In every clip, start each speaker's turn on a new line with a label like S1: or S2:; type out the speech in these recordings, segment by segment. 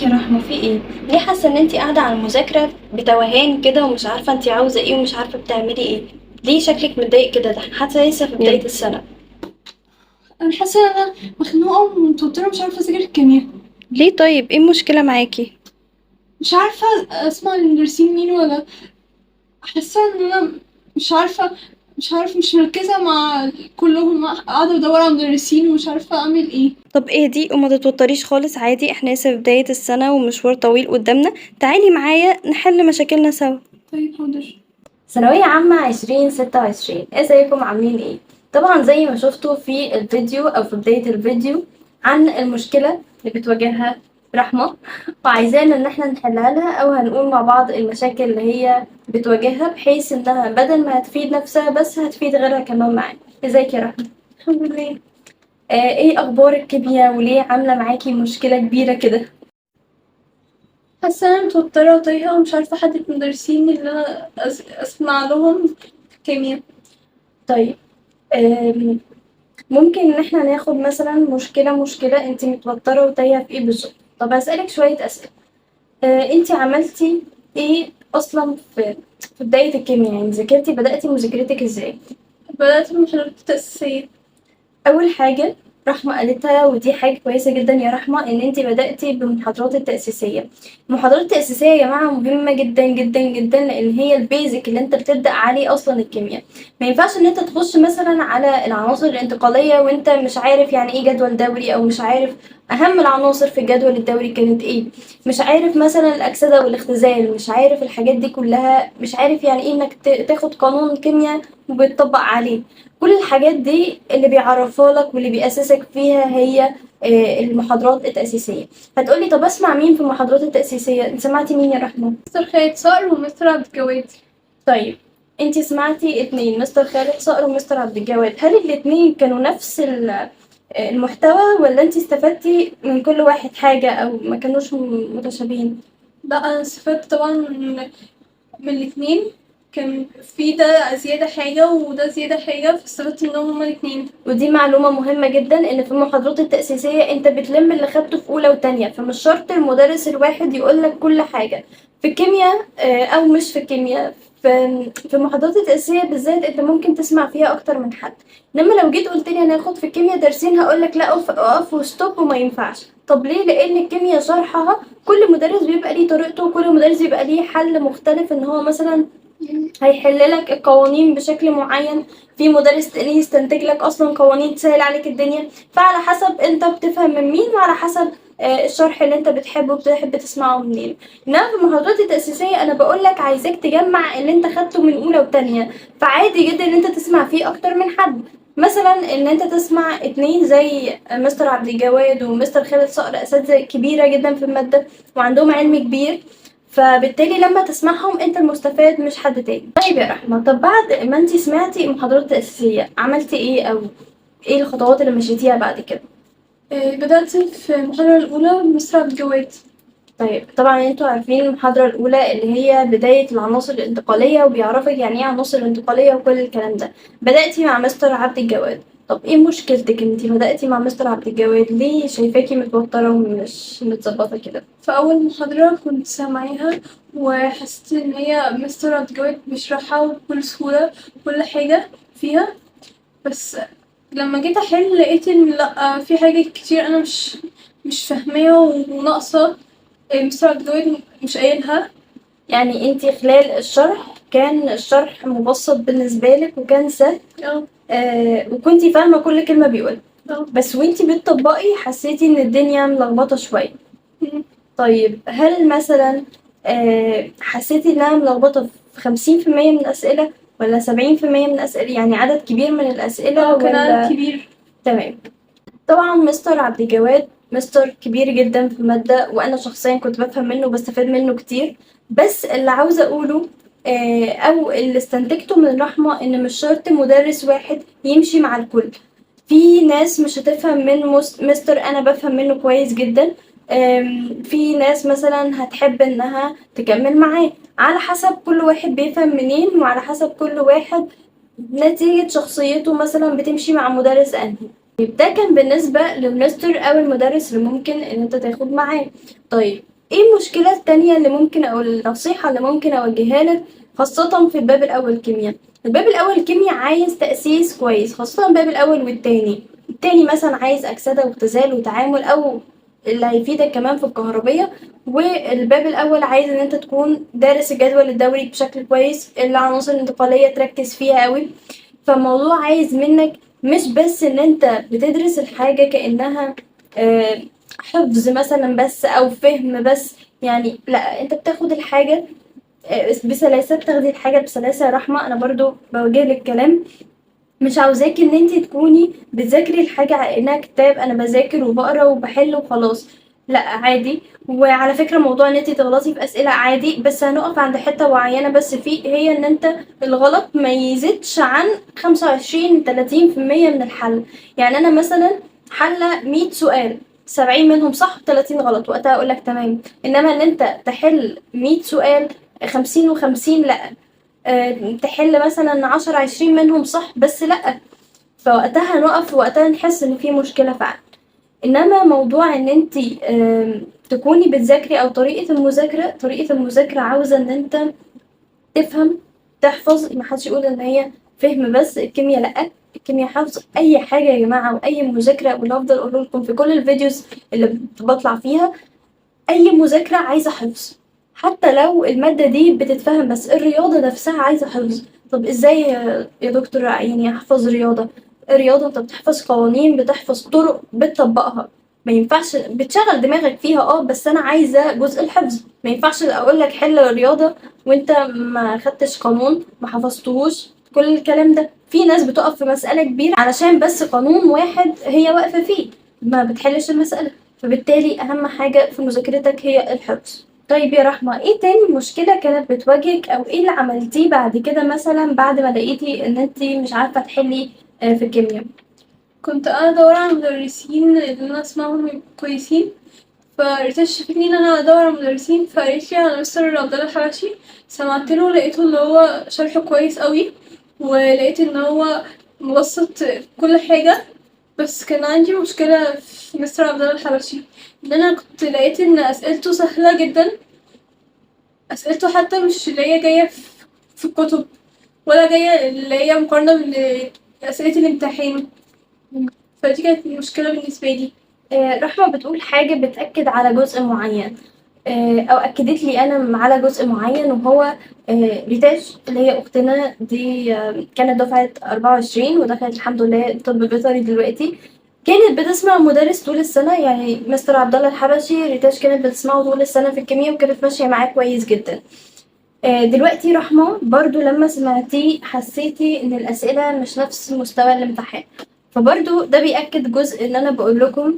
S1: مالك يا رحمة، في ايه؟ ليه حاسة ان انتي قاعدة على المذاكرة بتوهان كده ومش عارفة انتي عاوزة ايه ومش عارفة بتعملي ايه؟ ليه شكلك متضايق كده؟ ده حتى لسه في بداية السنة.
S2: انا حاسه ان انا مخنوقه ومتوتره، مش عارفه اذاكر الكيمياء.
S1: ليه طيب؟ ايه المشكلة معاكي؟
S2: مش عارفه اسمع المدرسين مين، ولا حاسه ان انا مش عارفه مش مركزه مع كلهم، قاعده بدور على مدرسين ومش عارفه اعمل ايه.
S1: طب اهدي وما تتوتريش خالص، عادي، احنا لسه في بداية السنة ومشوار طويل قدامنا. تعالي معايا نحل مشاكلنا سوا.
S2: طيب حاضر.
S1: ثانوية عامة 2026، ازيكم عاملين ايه؟ طبعا زي ما شفتوا في الفيديو او في بداية الفيديو عن المشكلة اللي بتواجهها رحمة، وعايزانا ان احنا نحلها لها او هنقول مع بعض المشاكل اللي هي بتواجهها بحيث انها بدل ما هتفيد نفسها بس هتفيد غيرها كمان معانا. ازيك يا رحمة؟
S2: الحمد لله.
S1: ايه اخبار الكيمياء وليه عاملة معاكي مشكلة كبيرة كده؟
S2: حاسه ان انا متوتره وتايهه ومش عارفه احدد المدرسين اللي انا اسمع لهم في الكيمياء.
S1: طيب، آم، ممكن ان احنا ناخد مثلا مشكلة انت متوترة وتايهة في ايه بالظبط. طب هسألك شوية اسئلة. انت عملتي ايه اصلا في بداية الكيمياء؟ يعني بدأتي مذاكرتك ازاي؟
S2: بدات المحاضرات التأسيسية.
S1: اول حاجة رحمة قالتها، ودي حاجة كويسة جدا يا رحمة، ان انت بدأتي بالمحاضرات التأسيسية. المحاضرات التأسيسية يا جماعة مهمة جدا جدا جدا، لان هي البيزك اللي انت بتبدأ عليه اصلا الكيمياء. ما ينفعش ان انت تخش مثلا على العناصر الانتقالية وانت مش عارف يعني ايه جدول دوري، او مش عارف اهم العناصر في الجدول الدوري كانت ايه، مش عارف مثلا الاكسدة والاختزال، مش عارف الحاجات دي كلها، مش عارف يعني ايه انك تاخد قانون كيمياء وبتطبق عليه. كل الحاجات دي اللي بيعرفها لك واللي بيأسسك فيها هي المحاضرات التأسيسية. هتقولي طب اسمع مين في المحاضرات التأسيسية؟ انت سمعتي مين يا رحمة؟
S2: مستر خالد صقر ومستر عبد الجواد.
S1: طيب، انت سمعتي اتنين، مستر خالد صقر ومستر عبد الجواد، هل الاتنين كانوا نفس المحتوى ولا انت استفدتي من كل واحد حاجة او ما كانوش متشابهين؟
S2: لا، انا استفدت طبعا من الاتنين. كان في ده زيادة حاجة وده زيادة حاجة، فاستفدت منهم هما الاتنين.
S1: ودي معلومة مهمة جدا، ان في المحاضرات التأسيسية انت بتلم اللي خدته في اولى وتانية، فمش شرط المدرس الواحد يقولك كل حاجة. في الكيمياء او مش في الكيمياء، في المحاضرات التأسيسية بالذات انت ممكن تسمع فيها اكتر من حد. انما لو جيت قلت لي هناخد في الكيمياء درسين، هقولك لا، اقف وستوب وما ينفعش. طب ليه؟ لان الكيمياء شرحها كل مدرس بيبقى ليه طريقته، وكل مدرس بيبقى ليه حل مختلف، ان هو مثلا هيحل لك القوانين بشكل معين، في مدرس تاني يستنتج لك اصلا قوانين تسهل عليك الدنيا. فعلى حسب انت بتفهم من مين، وعلى حسب الشرح اللي انت بتحب تسمعه منين. انما في المحاضرات التأسيسية انا بقول لك عايزاك تجمع اللي انت خدته من اولى وتانية، فعادي جدا ان انت تسمع فيه اكتر من حد. مثلا ان انت تسمع اتنين زي مستر عبد الجواد ومستر خالد صقر، اساتذة كبيرة جدا في المادة وعندهم علم كبير، فبالتالي لما تسمعهم انت المستفاد مش حد تاني. طيب يا رحمة، طب بعد ما انتي سمعتي المحاضرات التأسيسية عملتي ايه، او ايه الخطوات اللي مشيتيها بعد كده؟
S2: بدأت في المحاضرة الأولى بمستر عبد الجواد.
S1: طيب طبعا انتوا عارفين المحاضرة الأولى اللي هي بداية العناصر الانتقالية، وبيعرفك يعني ايه عناصر انتقالية وكل الكلام ده. بدأتي مع مستر عبد الجواد. طب ايه مشكلتك انتي بدأتي مع مستر عبد الجواد؟ ليه شايفاكي متوترة ومش متظبطة كده؟
S2: في أول محاضرة كنت سامعاها وحسيت إن هي مستر عبد الجواد بيشرحها بكل سهولة، كل حاجة فيها. بس لما جيت أحل لقيت إن لأ، في حاجات كتير أنا مش فاهماها وناقصة. مستر عبد الجواد مش قايلها.
S1: يعني انتي خلال الشرح كان الشرح مبسط بالنسبة لك وكان سهل،
S2: اه.
S1: وكنتي فاهمة كل كلمة بيقولها،
S2: اه.
S1: بس وانتي بتطبقي حسيتي ان الدنيا ملخبطة شوية. طيب هل مثلا حسيتي انها ملخبطة في 50% من الأسئلة ولا 70% من الأسئلة؟ يعني عدد كبير من الأسئلة
S2: كان عدد
S1: ولا؟
S2: كبير.
S1: تمام. طبعا مستر عبد الجواد مستر كبير جدا في المادة، وأنا شخصيا كنت بفهم منه وبستفاد منه كتير. بس اللي عاوزة أقوله أو اللي استنتجته من رحمة، إن مش شرط مدرس واحد يمشي مع الكل. في ناس مش هتفهم من مستر أنا بفهم منه كويس جدا، في ناس مثلا هتحب إنها تكمل معاه، على حسب كل واحد بيفهم منين، وعلى حسب كل واحد نتيجة شخصيته مثلا بتمشي مع مدرس أنهي. طيب ده كان بالنسبة للمستر أو المدرس اللي ممكن إن أنت تاخد معاه. طيب ايه المشكلة التانية اللي ممكن او النصيحة اللي ممكن اوجهها لك خاصة في الباب الاول كيمياء؟ الباب الاول كيمياء عايز تأسيس كويس، خاصة الباب الاول والتاني. التاني مثلا عايز اكسدة واختزال وتعامل او اللي هيفيدك كمان في الكهربية، والباب الاول عايز ان انت تكون دارس الجدول الدوري بشكل كويس، العناصر الانتقالية تركز فيها قوي. فالموضوع عايز منك مش بس ان انت بتدرس الحاجة كأنها آه، حفظ مثلا بس او فهم بس، يعني لا، انت بتاخد الحاجة بسلاسة، بتاخدي الحاجة بسلاسة يا رحمة. انا برضو بوجه لك كلام، مش عاوزاكي ان انتي تكوني بتذاكري الحاجة على انها كتاب انا بذاكر وبقرا وبحل وخلاص. لا عادي. وعلى فكرة موضوع ان انتي تغلطي في اسئلة عادي، بس هنقف عند حتة معينة بس فيه، هي ان انت الغلط ما يزيدش عن 25-30% من الحل. يعني انا مثلا حلة 100 سؤال، 70 منهم صح 30 غلط، وقتها اقولك تمام. انما ان انت تحل 100 سؤال 50 و50، لا. تحل مثلا 10-20 منهم صح بس لأ، فوقتها نقف، وقتها نحس ان في مشكلة فعلا. انما موضوع ان انتي تكوني بتذاكري او طريقة المذاكرة عاوزة ان انت تفهم، تحفظ. محدش يقول ان هي فهم بس، الكيمياء لأ، الكيمياء حفظ. اي حاجة يا جماعة واي مذاكرة، واللي هفضل اقول لكم في كل الفيديوز اللي بطلع فيها، اي مذاكرة عايزة حفظ. حتى لو المادة دي بتتفهم، بس الرياضة نفسها عايزة حفظ. طب ازاي يا دكتور يعني احفظ رياضة؟ الرياضة انت بتحفظ قوانين، بتحفظ طرق بتطبقها. ما ينفعش بتشغل دماغك فيها بس انا عايزة جزء الحفظ. ما ينفعش اقول لك حل الرياضة وانت ما خدتش قانون، ما حفظتهوش. كل الكلام ده، في ناس بتقف في مسألة كبيرة علشان بس قانون واحد هي واقفة فيه، ما بتحلش المسألة. فبالتالي أهم حاجة في مذاكرتك هي الحفظ. طيب يا رحمة، ايه تاني مشكلة كانت بتواجهك او ايه اللي عملتيه بعد كده مثلا بعد ما لقيتي ان انتي مش عارفة تحلي في الكيمياء؟
S2: كنت انا ادور على مدرسين اللي انا اسمعهم يبقوا كويسين، فريتاش شافتني ان انا ادور على مدرسين، فقالت لي على مستر عبد الله الحبشي. سمعت له، لقيته اللي هو شرحه كويس قوي، ولقيت ان هو مبسط كل حاجه. بس كان عندي مشكله في مستر عبد الله الحبشي، ان انا كنت لقيت ان اسئلته سهله جدا. اسئلته حتى مش اللي هي جايه في الكتب، ولا جايه اللي هي مقارنه باسئله الامتحان. فدي كانت المشكله بالنسبه لي.
S1: رحمة بتقول حاجة بتأكد على جزء معين، أو أكدت لي أنا على جزء معين، وهو ريتاش اللي هي أختنا دي كانت دفعة 24 ودخلت الحمد لله طب بيطري دلوقتي. كانت بتسمع مدرس طول السنة، يعني مستر عبد الله الحبشي، ريتاش كانت بتسمعه طول السنة في الكيمياء وكانت ماشية معاه كويس جدا. دلوقتي رحمة برضو لما سمعتيه حسيتي ان الاسئلة مش نفس مستوى الامتحان، فبرضو ده بيأكد جزء ان انا بقول لكم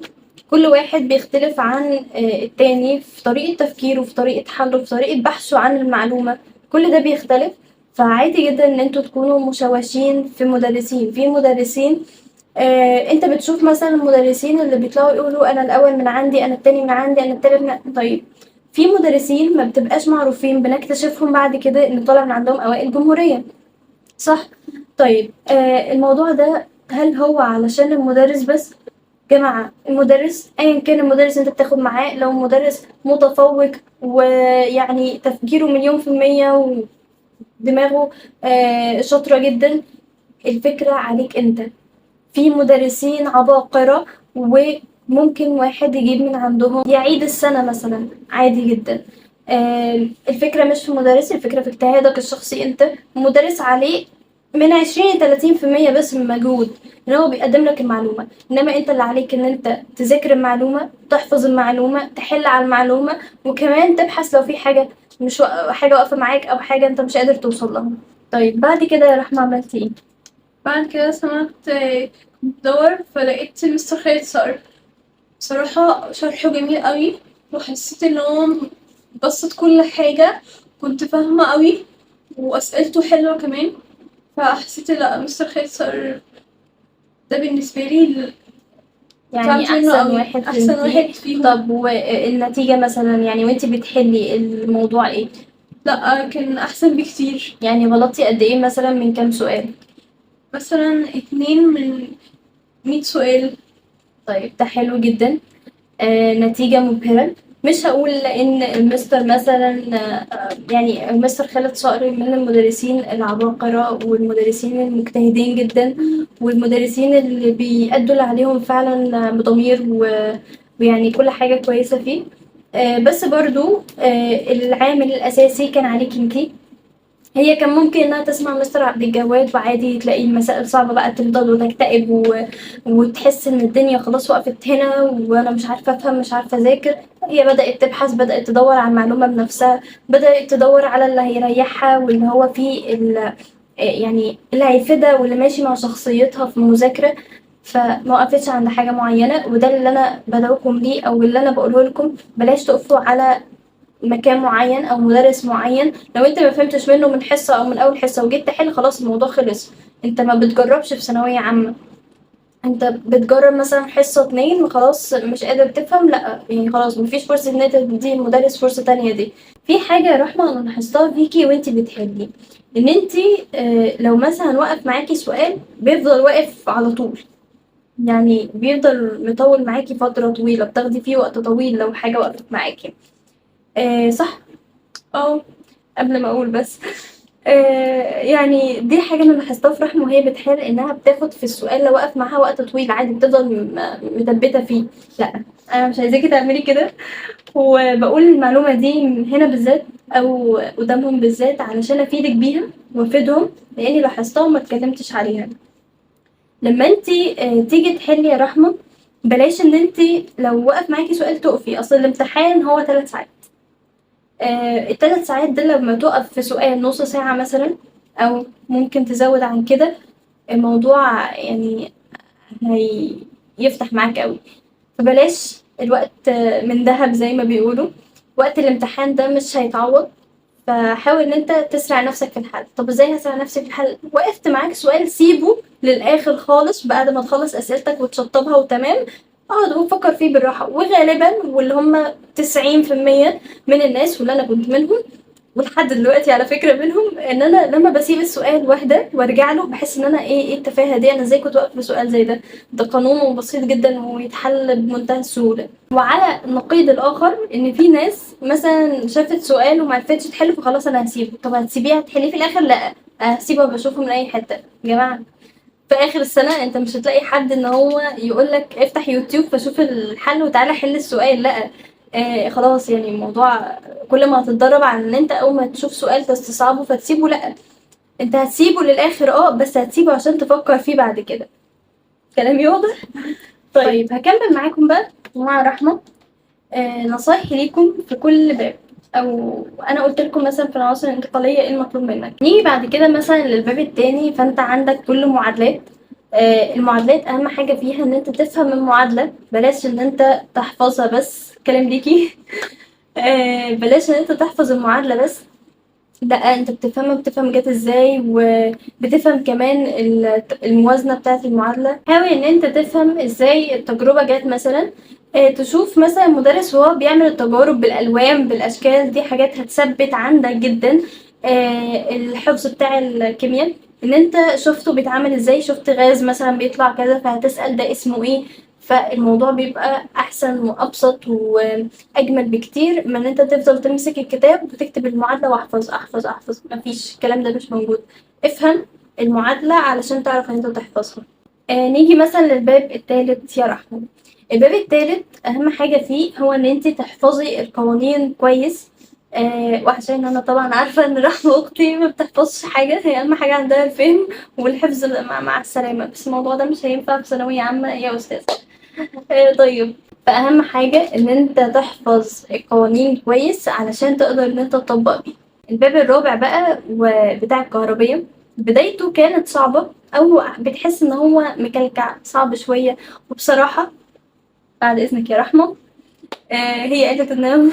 S1: كل واحد بيختلف عن التاني في طريقة تفكيره، في طريقة حله، في طريقة بحثه عن المعلومة. كل ده بيختلف. فعادي جدا ان انتوا تكونوا مشوشين في مدرسين. في مدرسين انت بتشوف مثلا المدرسين اللي بيطلعوا يقولوا انا الاول من عندي، انا التاني من عندي، انا التالت من... طيب في مدرسين ما بتبقاش معروفين، بنكتشفهم بعد كده ان طالع من عندهم اوائل جمهورية، صح؟ طيب الموضوع ده هل هو علشان المدرس بس؟ جماعة المدرس ايا كان المدرس انت بتاخد معاه، لو مدرس متفوق ويعني تفكيره 1000000%، ودماغه شاطرة جدا، الفكرة عليك انت. في مدرسين عباقرة وممكن واحد يجيب من عندهم يعيد السنة مثلا عادي جدا. الفكرة مش في مدرس، الفكرة في اجتهادك الشخصي انت. مدرس عليه من 20-30% بس من مجهود ان هو بيقدم لك المعلومة، انما انت اللي عليك ان انت تذاكر المعلومة، تحفظ المعلومة، تحل على المعلومة، وكمان تبحث لو في حاجة مش حاجة واقفة معاك او حاجة انت مش قادر توصل لها. طيب بعد كده يا رحمة عملتي ايه؟
S2: بعد كده سمعت دور، فلقيت مستر خالد صقر. بصراحة شرحه جميل قوي، وحسيت ان هو بسط كل حاجة، كنت فاهمة قوي، واسئلته حلوة كمان. فحسيت لا، مستر خالد صقر ده بالنسبة لي
S1: يعني
S2: اتعلمت منه
S1: احسن
S2: قوي،
S1: واحد
S2: احسن
S1: فهمتيه.
S2: واحد فيهم.
S1: طب والنتيجة مثلا يعني وانتي بتحلي الموضوع ايه؟
S2: لا، كان احسن بكتير.
S1: يعني غلطتي قد ايه مثلا من كام سؤال؟
S2: مثلا 2 من 100 سؤال.
S1: طيب ده حلو جدا. نتيجة مبهرة. مش هقول ان المستر مثلا يعني مستر خالد صقر من المدرسين العباقرة والمدرسين المجتهدين جدا والمدرسين اللي بيأدوا اللي عليهم فعلا بضمير ويعني كل حاجة كويسة فيه. بس برضو العامل الأساسي كان عليك انتي. هي كان ممكن انها تسمع مستر عبد الجواد وعادي تلاقي المسائل صعبة بقى تفضل وتكتئب وتحس ان الدنيا خلاص وقفت هنا وانا مش عارفة افهم مش عارفة اذاكر. هي بدأت تبحث بدأت تدور على المعلومة بنفسها بدأت تدور على اللي هيريحها واللي هو فيه يعني اللي هيفيدها واللي ماشي مع شخصيتها في المذاكرة. فما وقفتش عند حاجة معينة وده اللي انا بدعوكم ليه او اللي انا بقوله لكم بلاش تقفوا على مكان معين او مدرس معين. لو انت ما فهمتش منه من حصه او من اول حصه وجيت تحل خلاص الموضوع خلص. انت ما بتجربش في ثانويه عامه. انت بتجرب مثلا حصه اتنين خلاص مش قادر تفهم لا يعني خلاص مفيش فرصه ان انت تدي المدرس فرصه تانية. دي في حاجه يا رحمه انا لاحظتها فيكي وانت بتحلي ان انت لو مثلا وقف معاكي سؤال بيفضل واقف على طول. يعني بيفضل مطول معاكي فتره طويله بتاخدي فيه وقت طويل لو حاجه وقفت معاكي. صح.
S2: اه
S1: قبل ما اقول بس يعني دي حاجة أنا لاحظتها في رحمة وهي بتحل إنها بتاخد في السؤال لو وقف معاها وقت طويل عادي بتفضل متبتة فيه. لأ أنا مش عايزاكي تعملي كده. وبقول المعلومة دي هنا بالذات أو قدامهم بالذات علشان أفيدك بيها وأفيدهم لأني لاحظتها وما اتكلمتش عليها. لما انتي تيجي تحلي يا رحمة بلاش ان انتي لو وقف معاكي سؤال تقفي. اصل الامتحان هو 3 ساعات. ال3 ساعات دول لما تقف في سؤال نص ساعة مثلا أو ممكن تزود عن كده الموضوع يعني هيفتح معاك قوي. فبلاش الوقت من دهب زي ما بيقولوا. وقت الامتحان ده مش هيتعوض. فحاول ان انت تسرع نفسك في الحل. طب ازاي هسرع نفسي في الحل؟ وقفت معاك سؤال سيبه للاخر خالص بعد ما تخلص اسئلتك وتشطبها وتمام. اقعد وفكر فيه بالراحة وغالبا واللي هم 90% من الناس واللي انا كنت منهم ولحد دلوقتي على فكرة منهم ان انا لما بسيب السؤال واحدة وارجع له بحس ان انا ايه التفاهة دي انا ازاي كنت واقف في سؤال زي ده. ده قانونه بسيط جدا ويتحل بمنتهى السهولة. وعلى النقيض الاخر ان في ناس مثلا شافت سؤال وما عرفتش تحله فخلاص انا هسيبه. طب هتسيبيه هتحليه في الاخر؟ لا هسيبه بشوفه من اي حتة. يا جماعة في اخر السنة انت مش هتلاقي حد ان هو يقولك افتح يوتيوب فشوف الحل وتعالى حل السؤال. لا خلاص يعني الموضوع كل ما هتتدرب على ان انت اول ما تشوف سؤال تستصعبه فتسيبه. لا انت هتسيبه للاخر بس هتسيبه عشان تفكر فيه بعد كده. كلامي واضح؟ طيب هكمل معاكم بقى مع رحمة. نصايحي ليكم في كل باب او انا قلت لكم مثلا في العناصر الانتقاليه ايه المطلوب منك. نيجي بعد كده مثلا للباب التاني فانت عندك كل معادلات. المعادلات اهم حاجه فيها ان انت تفهم المعادله بلاش ان انت تحفظها بس. كلام ليكي بلاش ان انت تحفظ المعادله بس. لأ أنت بتفهمها بتفهم جات إزاي وبتفهم كمان الموازنة بتاعة المعادلة. حاول إن أنت تفهم إزاي التجربة جات مثلا. تشوف مثلا مدرس وهو بيعمل التجارب بالألوان بالأشكال دي حاجات هتثبت عندك جدا. الحفظ بتاع الكيمياء إن أنت شفته بيتعمل إزاي شفت غاز مثلا بيطلع كذا فهتسأل ده اسمه إيه. فالموضوع بيبقى أحسن وأبسط وأجمل بكتير من إن أنت تفضل تمسك الكتاب وتكتب المعادلة واحفظ أحفظ أحفظ. مفيش الكلام ده مش موجود. افهم المعادلة علشان تعرف إن أنت تحفظها. نيجي مثلا للباب التالت يا رحمة. الباب التالت أهم حاجة فيه هو إن أنت تحفظي القوانين كويس. وعشان أنا طبعا عارفة إن رحمة أختي ما بتحفظش حاجة هي أهم حاجة عندها الفهم والحفظ مع السلامة. بس الموضوع ده مش هينفع في ثانوية عامة يا أستاذة. طيب فأهم حاجة إن أنت تحفظ القوانين كويس علشان تقدر إن أنت تطبق بيها. الباب الرابع بقى وبتاع الكهربية بدايته كانت صعبة أو بتحس إن هو مكلكع صعب شوية. وبصراحة بعد إذنك يا رحمة هي قالت إن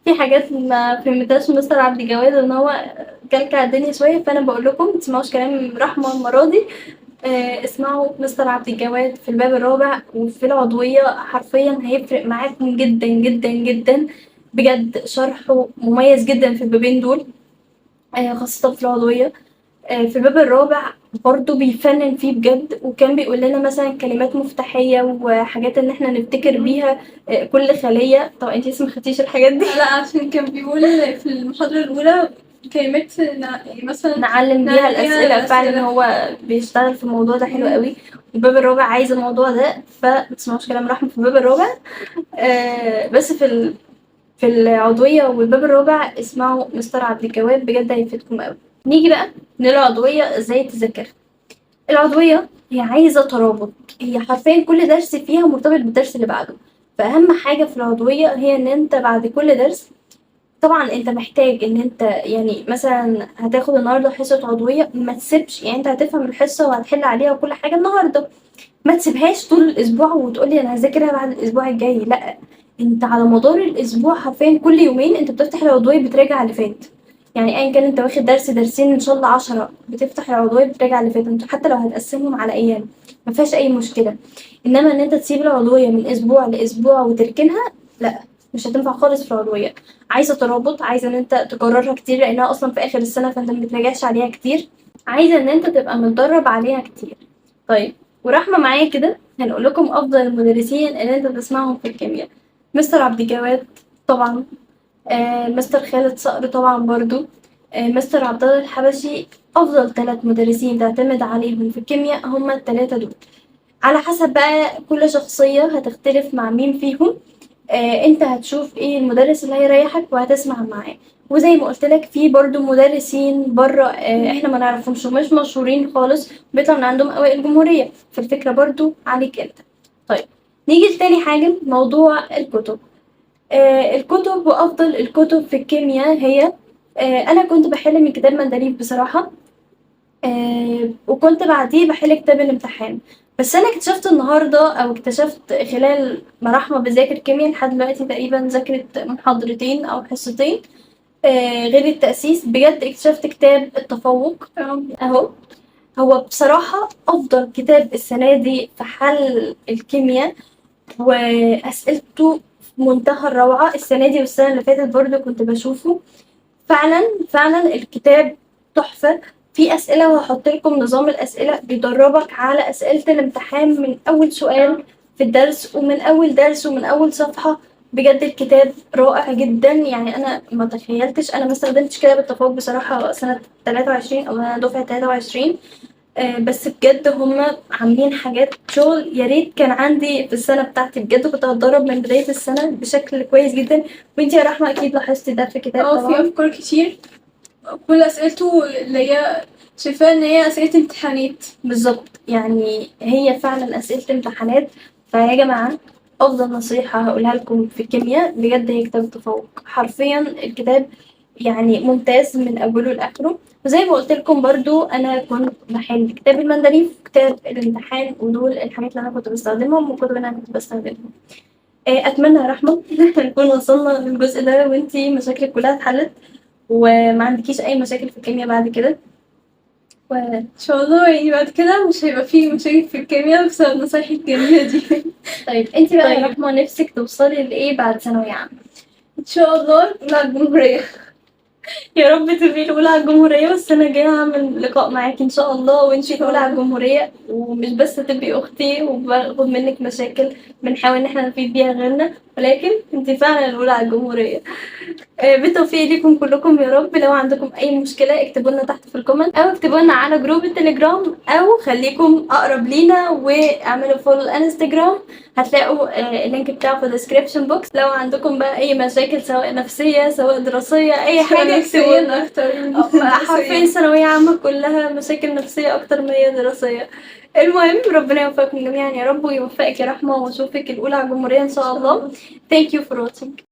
S1: في حاجات ما فهمتهاش مستر عبد الجواد إن هو كلكع الدنيا شوية. فأنا بقول لكم متسمعوش كلام رحمة المرة دي. اسمعوا مستر عبد الجواد في الباب الرابع وفي العضوية حرفيا هيفرق معاكم جدا جدا جدا. بجد شرحه مميز جدا في البابين دول. خاصة في العضوية. في الباب الرابع برضه بيفنن فيه بجد، وكان بيقول لنا مثلا كلمات مفتاحية وحاجات ان احنا نفتكر بيها كل خلية. طبعا انتي لسه مخدتيش الحاجات دي.
S2: لا عشان كان بيقول في المحاضرة الأولى كلمات يعني مثلا
S1: نعلم بيها الأسئلة. فعلا هو بيشتغل في الموضوع ده حلو قوي. الباب الرابع عايز الموضوع ده، فمتسمعوش كلام رحمة في الباب الرابع. بس في العضوية والباب الرابع اسمعوا مستر عبد الجواد، بجد هيفيدكم قوي. نيجي بقى للعضوية ازاي تذاكر. العضوية هي عايزة ترابط، هي حرفيا كل درس فيها مرتبط بالدرس اللي بعده. فأهم حاجة في العضوية هي ان انت بعد كل درس، طبعا انت محتاج ان انت يعني مثلا هتاخد النهارده حصة عضوية، ما تسيبش يعني انت هتفهم الحصة وهتحل عليها وكل حاجة النهارده، ما تسيبهاش طول الاسبوع وتقولي انا هذاكرها بعد الاسبوع الجاي. لا، انت على مدار الاسبوع حرفيا كل يومين انت بتفتح العضوية بتراجع اللي فات. يعني ايا كان انت واخد درس درسين ان شاء الله 10، بتفتح العضوية بتراجع اللي فات. انت حتى لو هتقسمهم على ايام ما فيهاش اي مشكلة. انما ان انت تسيب العضوية من اسبوع لاسبوع وتركنها، لا، مش هتنفع خالص في العضوية. عايزة ترابط، عايزة ان انت تكررها كتير لانها اصلا في اخر السنة فانت ما بتراجعش عليها كتير، عايزة ان انت تبقى متدرب عليها كتير. طيب، ورحمة معايا كده هنقول لكم افضل المدرسين اللي انت تسمعهم في الكيمياء. مستر عبد الجواد طبعا، مستر خالد صقر طبعا برضو، مستر عبد الله الحبشي. افضل 3 مدرسين تعتمد عليهم في الكيمياء هما ال3 دول. على حسب بقى كل شخصية هتختلف مع مين فيهم. انت هتشوف ايه المدرس اللي هيريحك وهتسمع معاه. وزي ما قلت لك في برضو مدرسين بره احنا ما نعرفهمش ومش مشهورين خالص، بيطلع من عندهم اوائل الجمهورية، فالفكرة برضو عليك انت. طيب، نيجي لتاني حاجة، موضوع الكتب. الكتب وافضل الكتب في الكيمياء هي انا كنت بحل من كتاب مندليف بصراحة، وكنت بعديه بحل كتاب الامتحان. بس انا اكتشفت النهارده او اكتشفت خلال ما رحمه بذاكر كيمياء لحد دلوقتي تقريبا ذاكرت محاضرتين او حصتين غير التأسيس، بجد اكتشفت كتاب التفوق اهو. هو بصراحة أفضل كتاب السنة دي في حل الكيمياء، وأسئلته في منتهى الروعة. السنة دي والسنة اللي فاتت برضه كنت بشوفه. فعلا فعلا الكتاب تحفة. في أسئلة، وهحط لكم نظام الأسئلة بيدربك على أسئلة الامتحان من أول سؤال في الدرس ومن أول درس ومن أول صفحة. بجد الكتاب رائع جدا. يعني أنا ما تخيلتش، أنا ما استخدمتش كتاب التفوق بصراحة سنة 23 أو أنا دفعة 23. بس بجد هما عاملين حاجات شغل يا ريت كان عندي في السنة بتاعتي. بجد كنت هتدرب من بداية السنة بشكل كويس جدا. وانتي يا رحمة أكيد لاحظتي ده في الكتاب
S2: في
S1: طبعا.
S2: أفكار كتير، كل أسئلته اللي هي شايفاها إن هي أسئلة امتحانات.
S1: بالظبط، يعني هي فعلا أسئلة امتحانات. فيا جماعة، أفضل نصيحة هقولها لكم في الكيمياء بجد هي كتاب التفوق. حرفيا الكتاب يعني ممتاز من أوله لآخره. وزي ما قلت لكم برضو أنا كنت بحل كتاب المندليف وكتاب الامتحان، ودول الحاجات اللي أنا كنت بستخدمهم والكتب اللي أنا كنت بستخدمهم. أتمنى يا رحمة نكون وصلنا للجزء ده وانتي مشاكلك كلها اتحلت وما عندكيش أي مشاكل في الكيمياء بعد كده.
S2: إن شاء الله يعني بعد كده مش هيبقى فيه مشاكل في الكيمياء بسبب نصايحي الجميلة دي.
S1: طيب انتي بقى يا رحمة نفسك توصلي لإيه بعد ثانوية عامة؟
S2: إن شاء الله مع الجمهورية.
S1: يا رب تبقي الأولى على الجمهورية، والسنة الجاية هعمل لقاء معاكي إن شاء الله وانتي الأولى على الجمهورية. ومش بس تبقي أختي وباخد منك مشاكل بنحاول إن احنا نفيد بيها غيرنا، ولكن انتي فعلا الأولى على الجمهورية. بالتوفيق ليكم كلكم يا رب. لو عندكم أي مشكلة اكتبوا لنا تحت في الكومنت أو اكتبوا لنا على جروب التليجرام أو خليكم أقرب لينا واعملوا فولو الانستجرام، هتلاقوا اللينك بتاعه في الديسكريبشن بوكس. لو عندكم بقى أي مشاكل سواء نفسية سواء دراسية أي حاجة اكتبوا.
S2: أكتر
S1: حرفيا ثانوية عامة كلها مشاكل نفسية أكتر ما هي دراسية. المهم ربنا يوفقكم جميعا يا رب ويوفقك يا رحمة واشوفك الأولى على الجمهورية إن شاء الله. Thank you for watching.